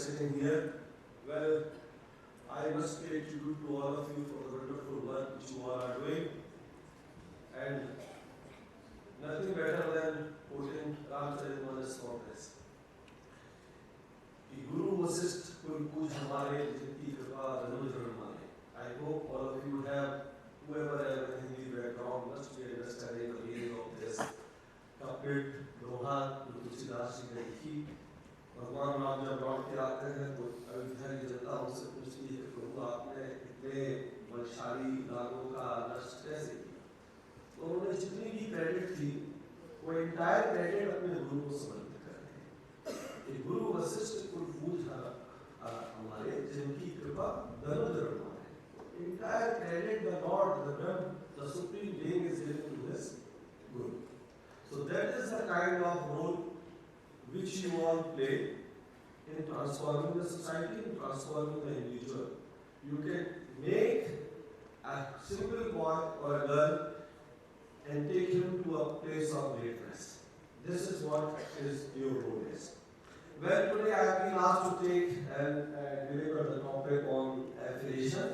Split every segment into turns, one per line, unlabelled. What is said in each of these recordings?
sitting here. Well, I must pay tribute to all of you for the wonderful work which you all are doing. And nothing better than putting Ramcharitmanas for this. कि गुरु वशिष्ठ कुल पूज हमारे जिनकी कृपा धनुधर माने. I hope all of you have, whoever have a Hindi background, must be understanding the meaning of this couplet दोहा जो तुलसीदास जी ने लिखी. भगवान राम जब लौट के आते हैं तो अयोध्या की जनता उनसे पूछती है कि प्रभु आपने इतने बलशाली रागों का नष्ट कैसे किया. तो उन्होंने जितनी भी क्रेडिट थी वो इंटायर क्रेडिट अपने गुरु को समर्पित कर रहे हैं. गुरु वशिष्ठ कुल पूज हमारे जिनकी कृपा धनुधर माने. Entire credit the Lord, the Supreme Being is given to this Guru. So that is the kind of role which you all play in transforming the society, in transforming the individual. You can make a simple boy or a girl and take him to a place of greatness. This is what is your role is. Well, today I have been asked to take and deliver the topic on affiliation.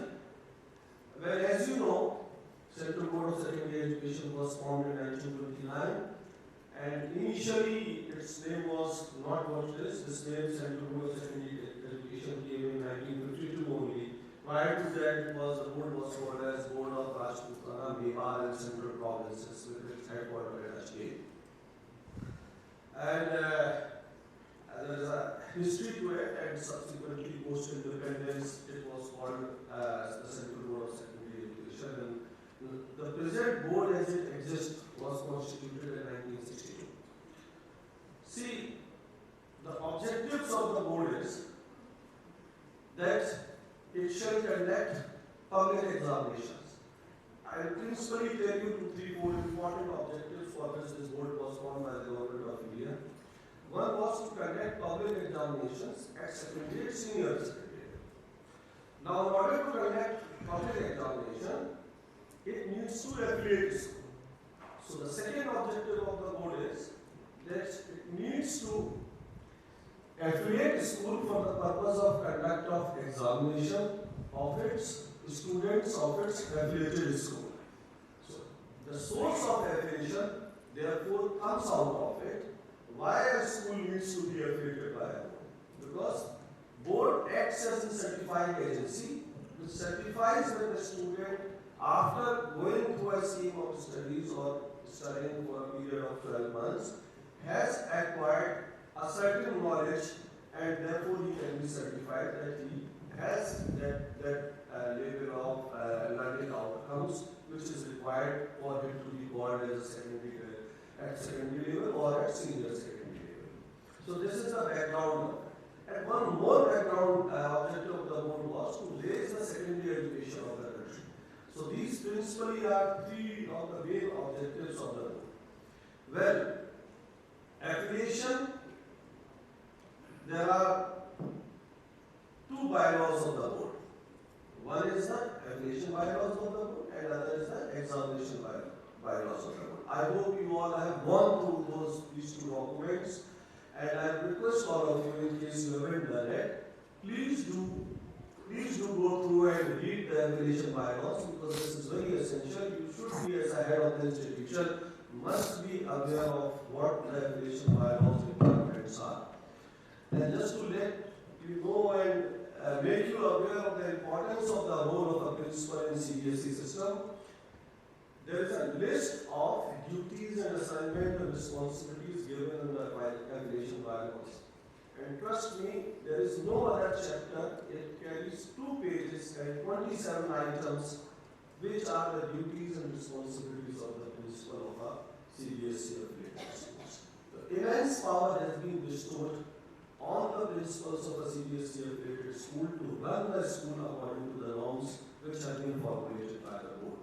Well, as you know, Central Board of Secondary Education was formed in 1929, and initially its name was not what it is. This name, Central Board of Secondary Education, came in 1952 only. Prior to that, the board was called as Board of Rajputana, Mewar and Central Provinces, with its headquarters at Ajmer. And there is a history to it, and subsequently post-independence, it was called as the Central Board of Secondary Education. And the present board as it exists was constituted in 1962. See, the objectives of the board is that it shall conduct public examinations. I will principally tell you 2-3 important objectives for which this board was formed by the Government of India. One was to conduct public examinations at secondary and senior secondary. Now, in order to conduct public examination, it needs to affiliate school. So, the second objective of the board is that it needs to affiliate school for the purpose of conduct of examination of its students of its affiliated school. So, the source of affiliation therefore comes out of it. Why a school needs to be affiliated by a board? Because board acts as a certifying agency which certifies that the student, after going through a scheme of studies or studying for a period of 12 months, has acquired a certain knowledge, and therefore he can be certified that he has that level of learning outcomes which is required for him to be called as a secondary level or at senior secondary level. So this is the background. And one more background objective of the board was to raise the secondary education of the country. So these principally are 3 of the main objectives of the board. Well, affiliation, there are 2 bylaws of the board. One is the affiliation bylaws of the board, and other is the examination bylaws of the board. I hope you all have gone through these 2 documents, and I request all of you, in case you haven't done it, please do go through and read the affiliation bylaws, because this is very essential. You should be, as a head of the institution, must be aware of what the affiliation bylaws requirements are. And just to let you know and make you aware of the importance of the role of a principal in CBSE system, there is a list of duties and assignment and responsibilities given in the affiliation bylaws. And trust me, there is no other chapter. It carries 2 pages and 27 items, which are the duties and responsibilities of the principal of a CBSE affiliated schools. The immense power has been bestowed on the principals of a CBSE affiliated school to run the school according to the norms which have been formulated by the board.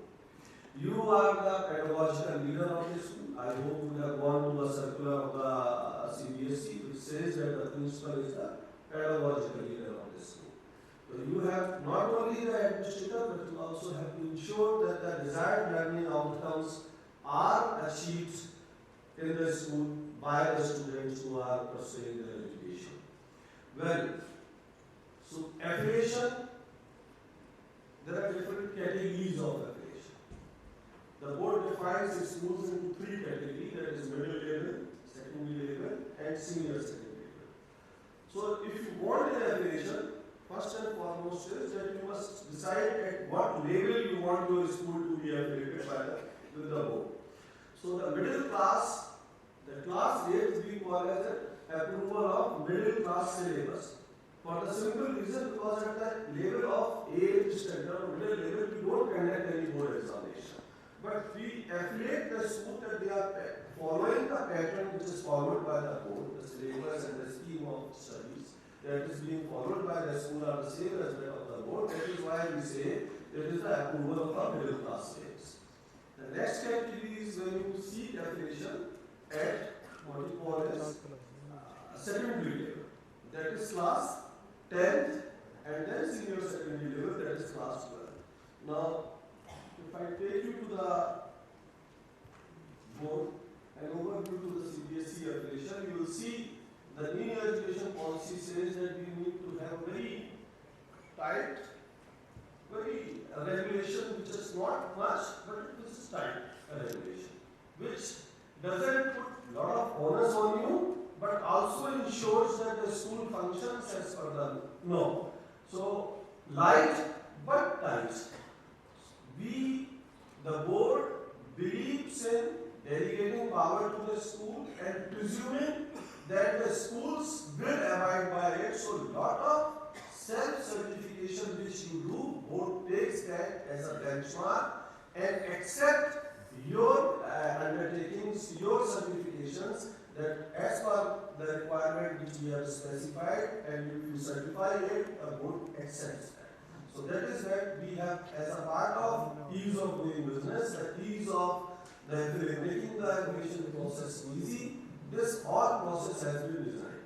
You are the pedagogical leader of the school. I hope you have gone to the circular of the CBSE which says that the principal is the pedagogical leader of the school. So you have not only the administrator, but you also have to ensure that the desired learning outcomes are achieved in the school by the students who are pursuing their education. Well, So affiliation, there are different categories of affiliation. The board defines its schools into three categories, that is middle level, secondary level, and senior secondary level. So if you want an affiliation, first and foremost is that you must decide at what level you want your school to be affiliated with the board. So the middle class, the class 8 we call as an approval of middle class syllabus. For the simple reason, because at the level of 8th standard or middle level, we don't conduct any board examination. But we affiliate the school that they are following the pattern which is followed by the board, the syllabus and the scheme of studies that is being followed by the school are the same as that of the board. That is why we say that is the approval of the middle class students. The next category is when you seek affiliation at what you call as secondary level. That is class 10th and then senior secondary level, that is class 12. Now, if I take you to the board and overview to the CBSE affiliation, you will see the new education policy says that we need to have very tight, very regulation which is not much, but it is tight regulation, which doesn't put a lot of onus on you, but also ensures that the school functions as per the norm. So, light but tight. We, the board, believes in delegating power to the school and presuming that the schools will abide by it. So, lot of self-certification which you do, board takes that as a benchmark and accept your undertakings, your certifications that as per the requirement which we have specified, and if you certify it, a board accepts that. So that is that we have as a part of ease of doing business, the ease of making the affiliation process easy. This whole process has been designed.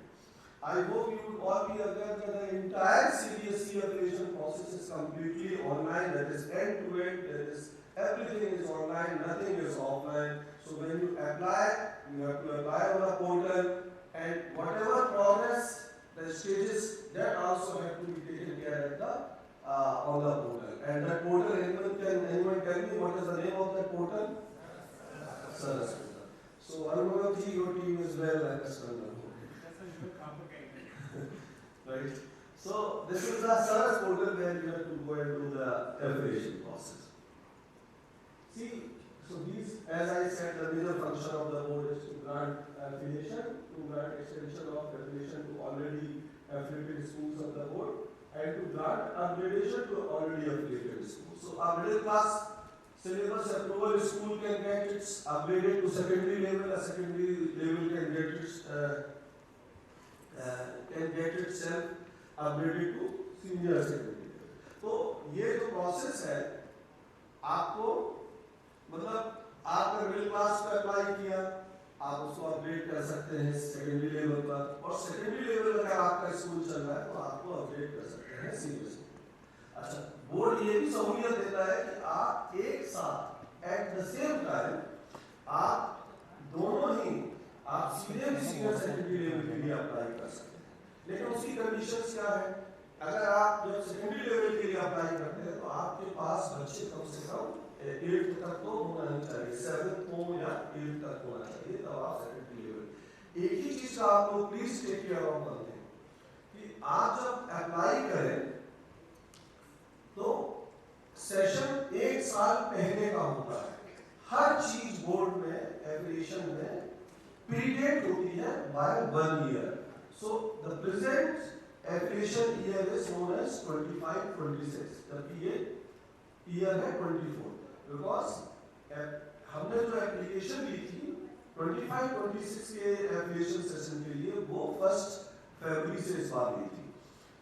I hope you would all be aware that the entire CBSE affiliation process is completely online, that is end to end, that is everything is online, nothing is offline. So when you apply, you have to apply on a portal, and whatever progress, the stages, that also have to be taken care at the on the portal. And that portal, anyone tell me what is the name of that portal? Saras portal. So Anubhav, your team is well understood. Right. So this is the Saras portal where you have to go and do the affiliation process. See, so these, as I said, the major function of the board is to grant affiliation, to grant extension of affiliation to already affiliated schools of the board, and to grant upgradation to already affiliated schools. So a middle class syllabus approval school can get its upgraded to secondary level, a secondary level can get itself upgraded to senior secondary level. तो ये जो process है, आपको मतलब आपने middle class पे apply किया, आप उसको अपडेट कर सकते हैं सेकेंडरी लेवल पर, और सेकेंडरी लेवल अगर आपका स्कूल चल रहा है तो आपको अपडेट कर सकते हैं सीनियर स्कूल। अच्छा, बोर्ड ये भी सहूलियत देता है कि आप एक साथ एट द सेम टाइम आप दोनों ही आप सीधे भी सीनियर सेकेंडरी लेवल के लिए अप्लाई कर सकते हैं, लेकिन उसकी कंडीशंस क्या है? अगर आप जब सेकेंडरी लेवल के लिए अप्लाई करते हैं तो आपके पास बच्चे कम से कम 8th तक तो होना नहीं चाहिए, 7th को या 8th तक होना चाहिए, तब आप सेकेंडरी लेवल। एक ही चीज का आप लोग प्लीज टेक केयर ऑफ करते हैं कि आप जब अप्लाई करें तो सेशन 1 साल पहले का होता है। हर चीज बोर्ड में एप्लीकेशन में पीरियड होती है by 1 year. So the present application year is known as 25-26, जबकि ये ईयर है 24, बिकॉज हमने जो एप्लीकेशन ली थी 25-26 के एप्लीकेशन सेशन के लिए, वो 1 फरवरी से इस बार ली थी।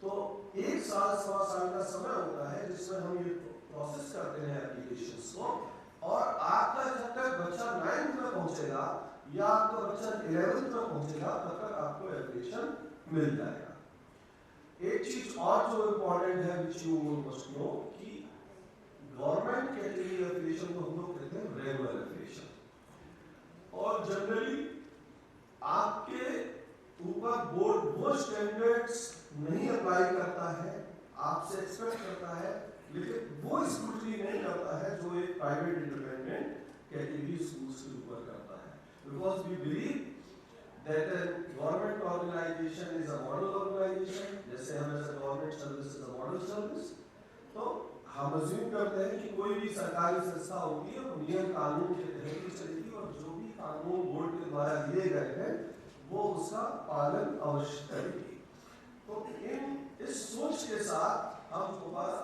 तो 1 साल 1.25 साल का समय होता है जिसमें हम ये प्रोसेस करते हैं एप्लीकेशंस को, और आपका जब तक बच्चा 9th में पहुंचेगा या आपका बच्चा 11th में पहुंचेगा तब तक आपको एप्लीकेशन मिल जाएगा। एक चीज और जो इम्पोर्टेंट है विच यू मस्ट नो कि गवर्नमेंट कैटेगरी एप्लीकेशन को हम लोग कहते हैं रेगुलर एप्लीकेशन, और जनरली आपके ऊपर बोर्ड वो स्टैंडर्ड्स नहीं अप्लाई करता है, आपसे एक्सपेक्ट करता है, लेकिन वो स्क्रूटनी नहीं करता है जो एक प्राइवेट इंडिपेंडेंट कैटेगरी स्कूल्स के ऊपर करता है। Because we believe that a government organization is a model organization, जैसे हम ऐसे government service is a model service, तो हम assume करते हैं कि कोई भी सरकारी संस्था होती है वो नियम कानून के तहत ही चलेगी और जो भी कानून बोर्ड के द्वारा दिए गए हैं वो उसका पालन अवश्य करेगी। तो इस सोच के साथ हम दोबारा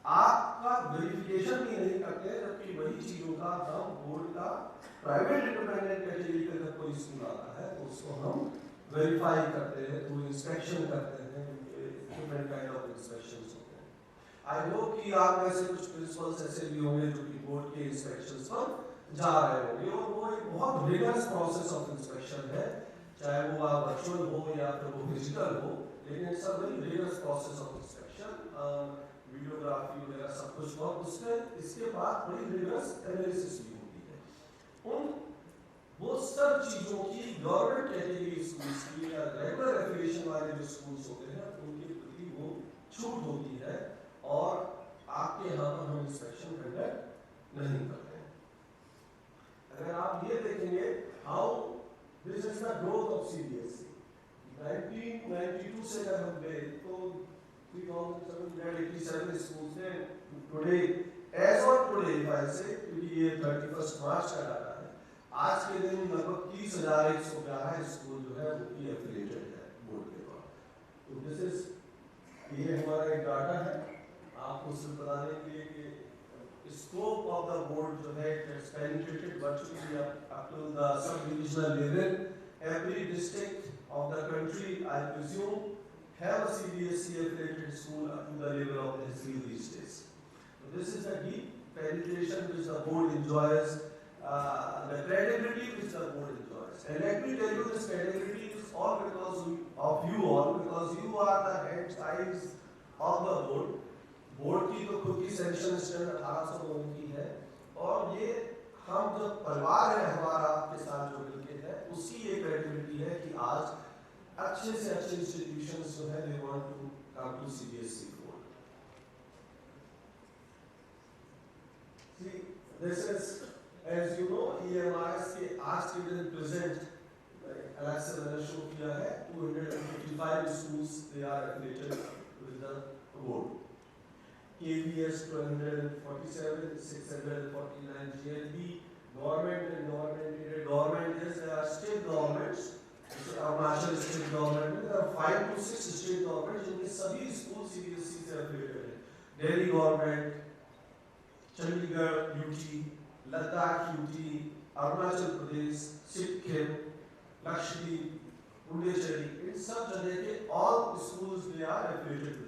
आपका वेरिफिकेशन भी नहीं करते, जबकि वही चीजों का हम बोर्ड का प्राइवेट इंडिपेंडेंट कैटेगरी का जब कोई स्कूल आता है तो उसको हम वेरीफाई करते हैं, तो इंस्पेक्शन करते हैं, डिफरेंट काइंड ऑफ इंस्पेक्शंस होते हैं। आई होप कि आप में से कुछ प्रिंसिपल्स ऐसे भी होंगे जो कि बोर्ड के इंस्पेक्शंस पर जा रहे होंगे, और वो एक बहुत रिगरस प्रोसेस ऑफ इंस्पेक्शन है, चाहे वो आप वर्चुअल हो या फिर वो फिजिकल हो, लेकिन it's a very rigorous process of inspection, videography वगैरह सब कुछ, और उसमें इसके बाद बड़ी रिगरस एनालिसिस भी होती है। उन वो सब चीजों की गवर्नमेंट कैटेगरी स्कूल्स की या रेगुलर एफिलिएशन वाले जो स्कूल्स होते हैं उनके प्रति वो छूट होती है, और आपके यहाँ पर हम इंस्पेक्शन कंडक्ट नहीं करते हैं। अगर आप ये देखेंगे how this is the growth of CBSE, 1992 से अगर हम देखें तो 3,787 schools हैं today, as on today if I say, क्योंकि ये 31 मार्च का डाटा है, आज के दिन लगभग 30,111 स्कूल जो है वो की एफिलिएटेड है बोर्ड के द्वारा। तो दिस इज ये हमारा एक डाटा है आपको सिर्फ बताने के लिए कि स्कोप ऑफ द बोर्ड जो है it's penetrated virtually up to the sub divisional level. Every district of the country, I presume, have a CBSE affiliated school up to the level of the history these days. So this is the deep penetration which the board enjoys, the credibility which the board enjoys. And let me tell you, this credibility is all because of you all, because you are the head eyes of the board. Board की तो खुद की sanction stand 1809 की है, और ये हम जो परिवार है हमारा आपके साथ जो मिलके है उसकी ये क्रेडिबिलिटी है कि आज अच्छे से अच्छे इंस्टीट्यूशंस जो है they want to come to CBSE board. See, this is, as you know, EMIS के आज के दिन प्रेजेंट Alexa मैंने शो किया है 255 schools they are affiliated with the board. KVS 247, 649 GLB, government and government-aided. Government is there are state governments, Arunachal state government, there are 5 to 6 state governments जिनके सभी school CBSE से affiliated हैं। Delhi government, Chandigarh UT, Ladakh UT, Arunachal Pradesh, Sikkim, Lakshadweep, Puducherry, इन सब जगह के all schools they are affiliated with the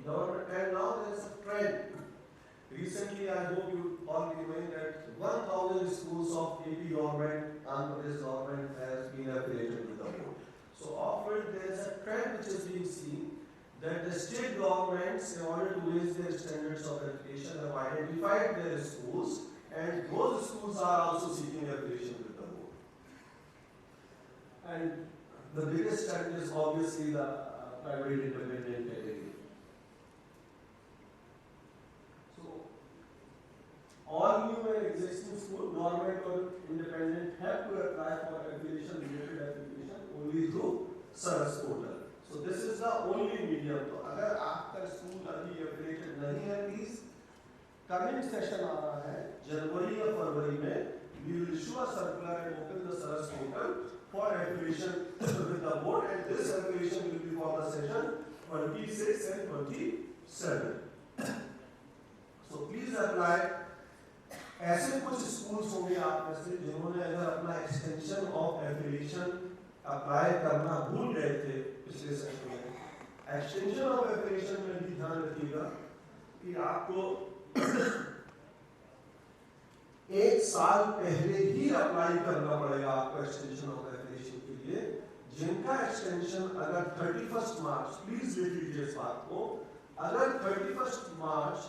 government, and now there is a trend. Recently, I hope you all be knowing that 1,000 schools of AP government, Andhra Pradesh government has been affiliated with the board. So, often there is a trend which is being seen that the state governments, in order to raise their standards of education, have identified their schools, and those schools are also seeking affiliation with the board. And the biggest trend is obviously the private independent category. All new and existing school, government or independent, have to apply for affiliation related application only through SARS portal. So this is the only medium. तो अगर आपका school अभी affiliated नहीं है, please coming session आ रहा है जनवरी या फरवरी में, we will issue a circular and open the SARS portal for affiliation with the board, and this affiliation will be for the session 26 and 27. So please apply. ऐसे कुछ schools होंगे आप में से जिन्होंने अगर अपना एक्सटेंशन ऑफ एफिलिएशन अप्लाई करना भूल गए थे पिछले सेशन में, एक्सटेंशन ऑफ एफिलिएशन में भी ध्यान रखिएगा कि आपको 1 साल पहले ही अप्लाई करना पड़ेगा आपको एक्सटेंशन ऑफ एफिलिएशन के लिए। जिनका एक्सटेंशन अगर 31 मार्च, प्लीज लिख लीजिए इस बात को, अगर 31 मार्च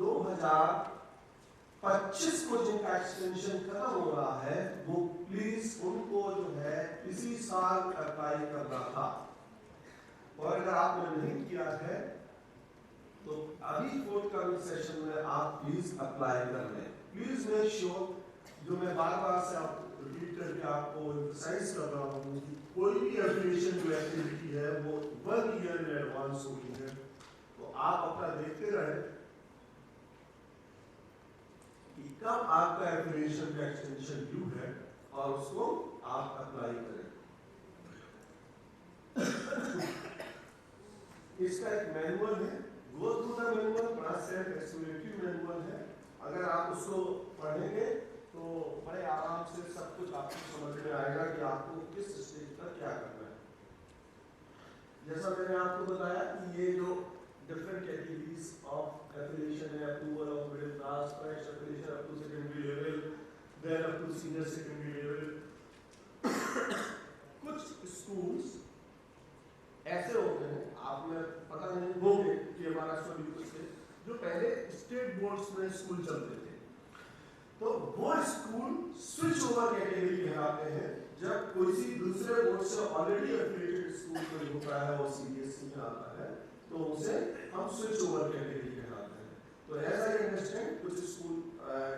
2025 को जिनका एक्सटेंशन खत्म हो रहा है वो प्लीज उनको जो है इसी साल अप्लाई करना था। और अगर आपने नहीं किया है तो अभी फोर्टकमिंग सेशन में आप प्लीज अप्लाई कर लें। प्लीज मेक श्योर, जो मैं बार बार से आप रिपीट करके आपको एम्फसाइज कर रहा हूँ, कोई भी एफिलिएशन जो एक्टिविटी है वो 1 ईयर in एडवांस होती है। तो आप अपना देखते रहे कि कब आपका एफिलिएशन का एक्सटेंशन ड्यू है और उसको आप अप्लाई करें। इसका एक मैनुअल है, गो थ्रू द मैनुअल, बड़ा सेल्फ एक्सप्लेनेटरी मैनुअल है। अगर आप उसको पढ़ेंगे तो बड़े आराम से सब कुछ आपको समझ में आएगा कि आपको किस स्टेज पर क्या करना है। जैसा मैंने आपको बताया कि ये जो डिफरेंट कैटेगरीज ऑफ एफिलिएशन है, approval of middle class, first affiliation up to secondary level, then up to senior secondary level. कुछ स्कूल्स ऐसे होते हैं, आपने पता नहीं होंगे कि हमारा स्टूडेंट से जो पहले स्टेट बोर्ड्स में स्कूल चलते थे, तो वो स्कूल स्विच ओवर कैटेगरी कहलाते हैं। जब कोई सी दूसरे बोर्ड से ऑलरेडी एफिलिएटेड स्कूल कोई होता है और सीबीएसई में आता है तो उसे हम स्विच ओवर कैटेगरी कहलाते हैं। तो एज आई अंडरस्टैंड कुछ स्कूल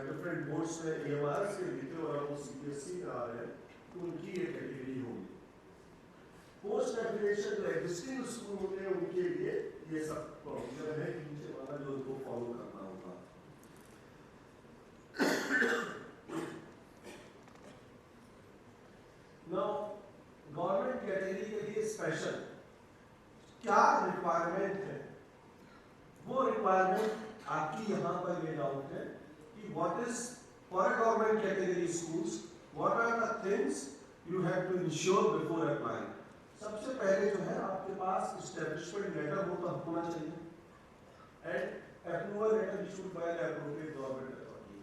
डिफरेंट बोर्ड्स में एएमआरएस के लिए थे और अब वो सीबीएसई में आ रहे हैं, तो उनकी ये कैटेगरी होगी। पोस्ट एफिलिएशन जो एग्जिस्टिंग स्कूल होते हैं उनके लिए ये सब प्रोविजन है कि नीचे वाला जो उनको फॉलो करना होगा। नाउ गवर्नमेंट कैटेगरी के लिए स्पेशल क्या रिक्वायरमेंट है, वो रिक्वायरमेंट आपकी यहाँ पर लेड आउट है कि what is for government category schools, what are the things you have to ensure before applying. सबसे पहले जो है आपके पास एस्टैब्लिशमेंट लेटर होना चाहिए and approval letter issued by the appropriate government authority.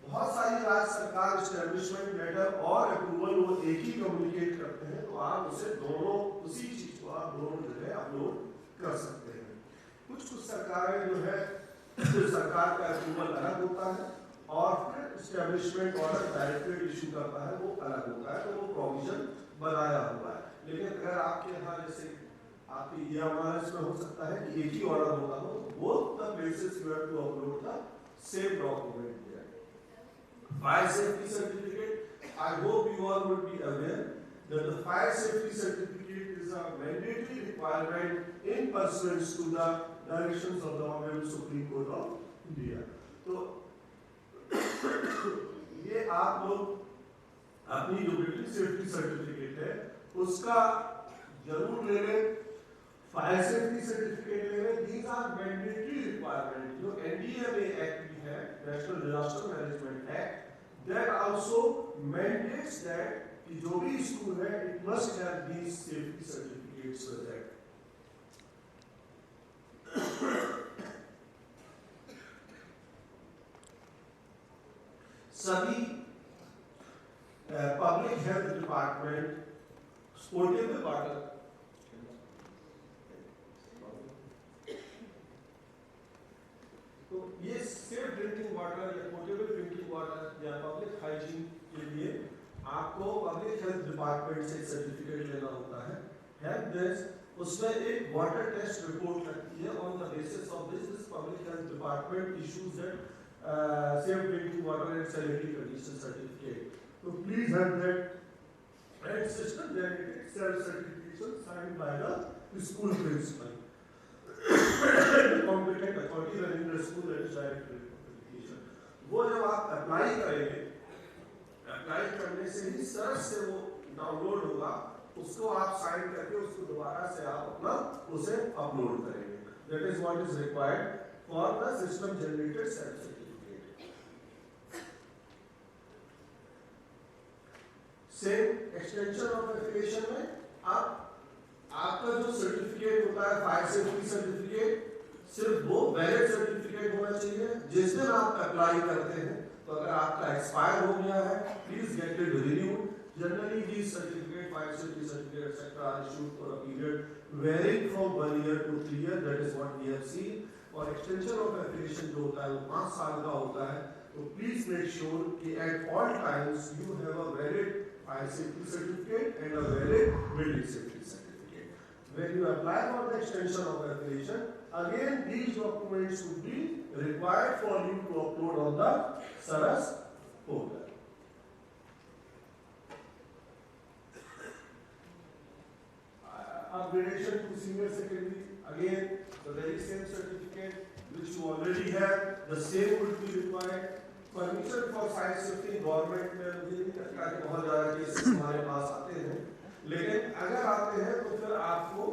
बहुत सारी राज्य सरकार एस्टैब्लिशमेंट लेटर और अप्रूवल वो एक ही कम्युनिकेट करते हैं, तो आप उसे दोनों उसी चीज को आप दोनों जगह अपलोड कर सकते हैं। कुछ सरकारें जो है सरकार का अप्रूवल अलग होता है और फिर एस्टैब्लिशमेंट ऑर्डर डायरेक्टरेट इशू करता है, वो अलग होता है, तो वो प्रोविजन बनाया हुआ है। लेकिन अगर आपके यहाँ जैसे आपकी एएमआरएस में हो सकता है कि एक ही ऑर्डर होता हो, both the places you have to upload the same document there. Fire safety certificate, I hope you all would be aware that the fire safety certificate is a mandatory requirement in pursuance to the directions of the Honorable Supreme Court of India. तो ये आप लोग अपनी जो building safety certificate है उसका जरूर ले लें, फायर सेफ्टी सर्टिफिकेट ले लें। These are mandatory requirement. जो एनडीएमए एक्ट भी है, national disaster management act, that also mandates that कि जो भी स्कूल है it must have these safety certificates with that. सभी public health department portable water, तो ये सेफ ड्रिंकिंग वाटर या पोर्टेबल ड्रिंकिंग वाटर या पब्लिक हाइजीन के लिए आपको पब्लिक हेल्थ डिपार्टमेंट से सर्टिफिकेट लेना होता है। हेल्थ डेस्क उसमें एक वाटर टेस्ट रिपोर्ट लगती है, on the basis of this public health department issues that safe drinking water and sanitary condition certificate. तो please have that and system generated self-certification signed by the school principal. The competent authority running the school that is direct certification. वो जब आप apply करेंगे, apply करने से ही search से वो download होगा, उसको आप साइन करके उसको दोबारा से आप अपना उसे अपलोड करेंगे। That is what is required for the system generated self-certificate. Same extension of affiliation में आपका जो सर्टिफिकेट होता है फायर सेफ्टी सर्टिफिकेट, सिर्फ वो वैलिड सर्टिफिकेट होना चाहिए। जिस दिन आप अप्लाई करते हैं तो अगर आपका एक्सपायर हो गया है, please get it renewed. Generally these certificate, fire safety certificate etcetera are issued for a period varying from 1 year to 3 years, that is what we have seen. और एक्सटेंशन ऑफ एफिलिएशन जो होता है वो 5 साल का होता है। तो प्लीज मेक श्योर कि at all times you have a valid fire safety certificate and a valid building safety certificate. when you apply for the extension of affiliation, again these documents would be required for you to upload on the SARAS portal. Upgradation to senior secondary, again the very same certificate which you already have, the same would be required. Permission for site shifting government में मुझे नहीं लगता कि बहुत ज़्यादा cases हमारे पास आते हैं, लेकिन अगर आते हैं तो फिर आपको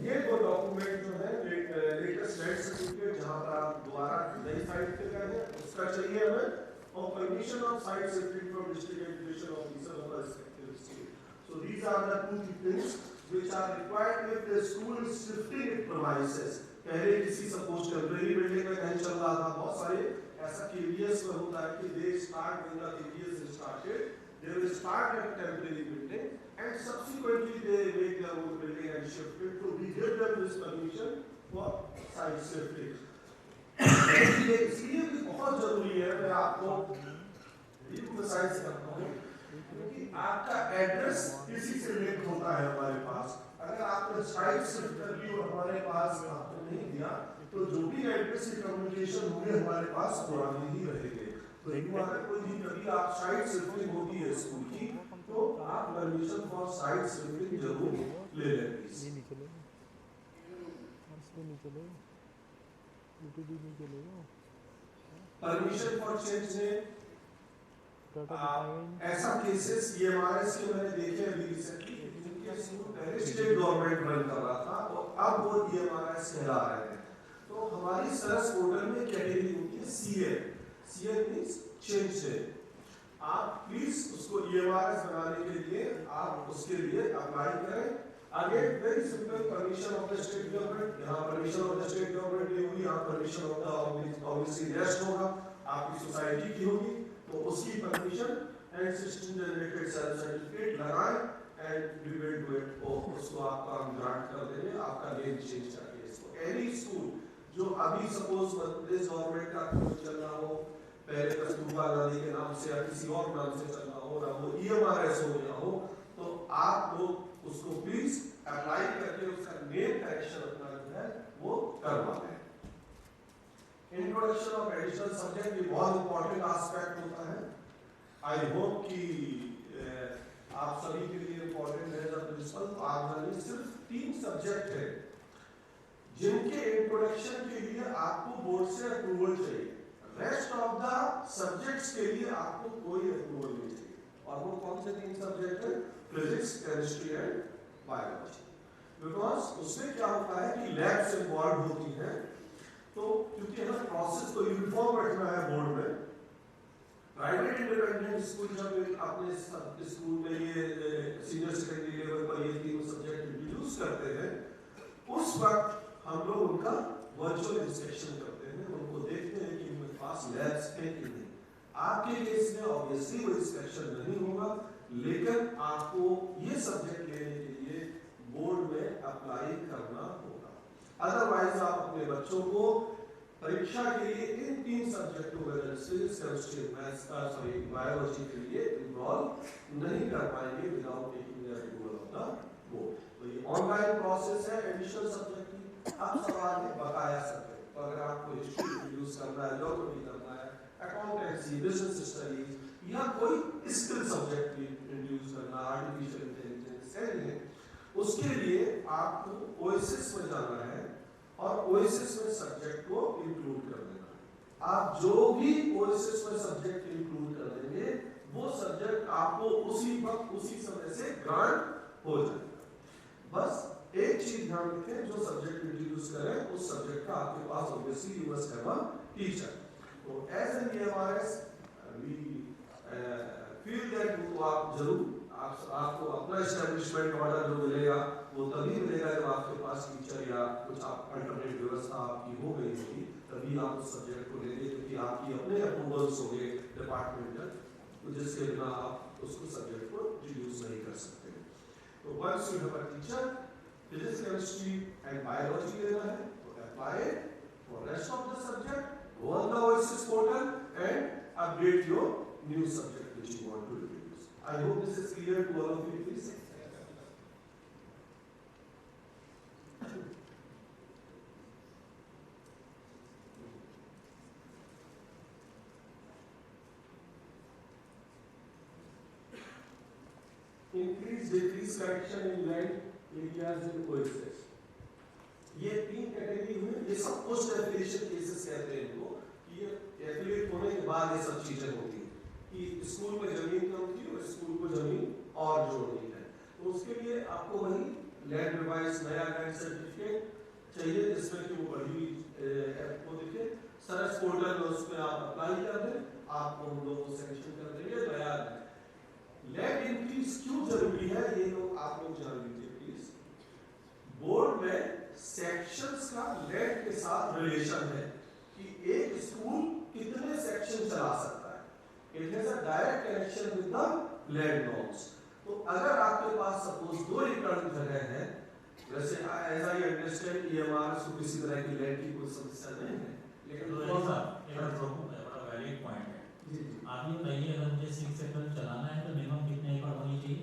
ये दो डॉक्यूमेंट जो है लेटेस्ट डेथ सर्टिफिकेट जहाँ पर आप दोबारा नई साइट पे गए हैं उसका चाहिए हमें, और permission of site shifting from district education officer of the respective state. So these are the two things which are required if the school is shifting its premises. पहले किसी सपोज टेम्परेरी बिल्डिंग में कहीं चल रहा था, बहुत सारे ऐसा केवीएस में होता है कि they start when the KVS is started, they will start at temporary building and subsequently they make their own building and shift it. So we give them this permission for site shifting. इसलिए भी बहुत जरूरी है, मैं आपको रिएम्फसाइज करता हूँ क्योंकि आपका एड्रेस किसी से लिंक होता है हमारे पास. अगर आपने साइट शिफ्ट कर ली और हमारे पास आपने नहीं दिया तो जो भी एड्रेस की कम्युनिकेशन होंगे हमारे पास पुराने ही रहेंगे. तो हमारे कोई भी कभी आप साइट शिफ्टिंग होती है स्कूल की तो आप परमिशन फॉर साइट शिफ्टिंग जरूर ले लें. परमिशन फॉर चेंज में ऐसा केसेस EMRS के मैंने देखे अभी रिसेंटली, जिनके स्कूल पहले स्टेट गवर्नमेंट रन कर रहा था और अब वो EMRS कहला रहे हैं. तो हमारी सरस पोर्टल में कैटेगरी होती है CN. CN मींस चेंज से. आप प्लीज उसको EMRS बनाने के लिए आप उसके लिए अप्लाई करें. Again very simple, permission of the state government, यहाँ permission of the state government ली हुई, यहाँ permission of the obviously rest होगा, आपकी सोसाइटी की होगी तो उसकी permission and system generated self certificate लगाएं and we will do it. उसको आपका हम ग्रांट कर देंगे, आपका नेम चेंज करके. इसको एनी स्कूल जो अभी सपोज मध्य गवर्नमेंट का चल रहा हो, पहले कस्तूरबा गांधी के नाम से या किसी और नाम से चल रहा हो, ना वो EMRS हो गया हो, तो आप लोग उसको प्लीज अप्लाई करके उसका नेम करेक्शन अपना जो है वो करवा लें. इंट्रोडक्शन ऑफ एडिशनल सब्जेक्ट ये बहुत इंपॉर्टेंट एस्पेक्ट होता है. आई होप कि आप सभी के लिए इंपॉर्टेंट है. द प्रिंसिपल आप सिर्फ 3 सब्जेक्ट है जिनके इंट्रोडक्शन के लिए आपको बोर्ड से अप्रूवल चाहिए. रेस्ट ऑफ द सब्जेक्ट्स के लिए आपको कोई अप्रूवल नहीं चाहिए. और वो कौन से 3 सब्जेक्ट है? Physics, chemistry and biology. Because उसमें क्या होता है कि लैब्स इन्वॉल्व होती हैं, तो क्योंकि हमें प्रोसेस को यूनिफॉर्म रखना है बोर्ड में. प्राइवेट इंडिपेंडेंट स्कूल जब अपने स्कूल में ये सीनियर सेकेंडरी लेवल पर ये 3 सब्जेक्ट इंट्रोड्यूस करते हैं, उस वक्त हम लोग उनका वर्चुअल इंस्पेक्शन करते हैं, उनको देखते हैं कि उनके पास लैब्स है कि नहीं. आपके केस में ऑब्वियसली वो इंस्पेक्शन नहीं होगा, लेकिन आपको ये सब्जेक्ट लेने के लिए बोर्ड में अप्लाई करना होगा. अदरवाइज आप अपने बच्चों को परीक्षा के लिए इन 3 सब्जेक्टों में फिजिक्स, केमिस्ट्री, मैथ्स बायोलॉजी के लिए इन्वॉल्व नहीं कर पाएंगे without taking the approval of the board. तो ये ऑनलाइन प्रोसेस है एडिशनल सब्जेक्ट की. अब सवाल है बकाया सब्जेक्ट. तो अगर आपको हिस्ट्री इंट्रोड्यूस करना है, ज्योग्राफी करना है, अकाउंटेंसी, बिजनेस स्टडीज या कोई स्किल सब्जेक्ट इंट्रोड्यूस करना, आर्टिफिशियल इंटेलिजेंस, उसके लिए आपको ओएसिस में जाना है और ओएसिस में सब्जेक्ट को इंक्लूड कर देना है. आप जो भी ओएसिस में सब्जेक्ट इंक्लूड कर देंगे वो सब्जेक्ट आपको उसी वक्त उसी समय से ग्रांट हो जाएगा. बस एक चीज ध्यान रखें, जो सब्जेक्ट इंट्रोड्यूस करें उस सब्जेक्ट का आपके पास obviously you must have a teacher. तो as an EMRS we feel that वो आप जरूर आपको अपना एस्टैब्लिशमेंट ऑर्डर जो मिलेगा वो तभी मिलेगा जब आपके पास टीचर या कुछ आप अल्टरनेट व्यवस्था आपकी हो गई होगी, तभी आप उस सब्जेक्ट को लेंगे, क्योंकि आपकी अपने अप्रूवल्स होंगे डिपार्टमेंटल, तो जिसके बिना आप उसको सब्जेक्ट को इंट्रोड्यूस नहीं कर सकते. तो once you have a teacher, physics, chemistry and biology लेना है तो apply for rest of the subject, go on the OASIS portal and update your new subject which you want to introduce. I hope this is clear to all of you, please. Increase decrease connection in land areas in coexist. ये 3 category हुई। ये सब post affiliation cases कहते हैं इनको, कि ये affiliate होने के बाद ये सब चीजें होती हैं कि स्कूल में जमीन कम थी और स्कूल को जमीन और जोड़नी है। तो उसके लिए आपको वही लैंड रिवाइज नया लैंड सर्टिफिकेट चाहिए जिसमें कि वो बढ़ी हुई को दिखे। सरस पोर्टल में उसमें आप अप्लाई कर दें, आपको हम लोग को सेलेक्शन कर देंगे नया लैंड। इंक्रीज क्यों जरूरी है ये लोग आप लोग जान लीजिए प्लीज। बोर्ड में सेक्शंस का लैंड के साथ रिलेशन है कि एक स्कूल कितने सेक्शन चला सकता है। It has a direct connection with the land norms. तो अगर आपके पास सपोज 2 एकड़ जगह है, वैसे एज आई अंडरस्टैंड ईएमआर को किसी तरह की लैंड की कोई समस्या नहीं है, लेकिन
तो ऐसा बड़ा वैलिड पॉइंट है।
जी
आप ये बताइए, अगर मुझे 6 एकड़ चलाना है तो मिनिमम कितने एकड़ होनी चाहिए?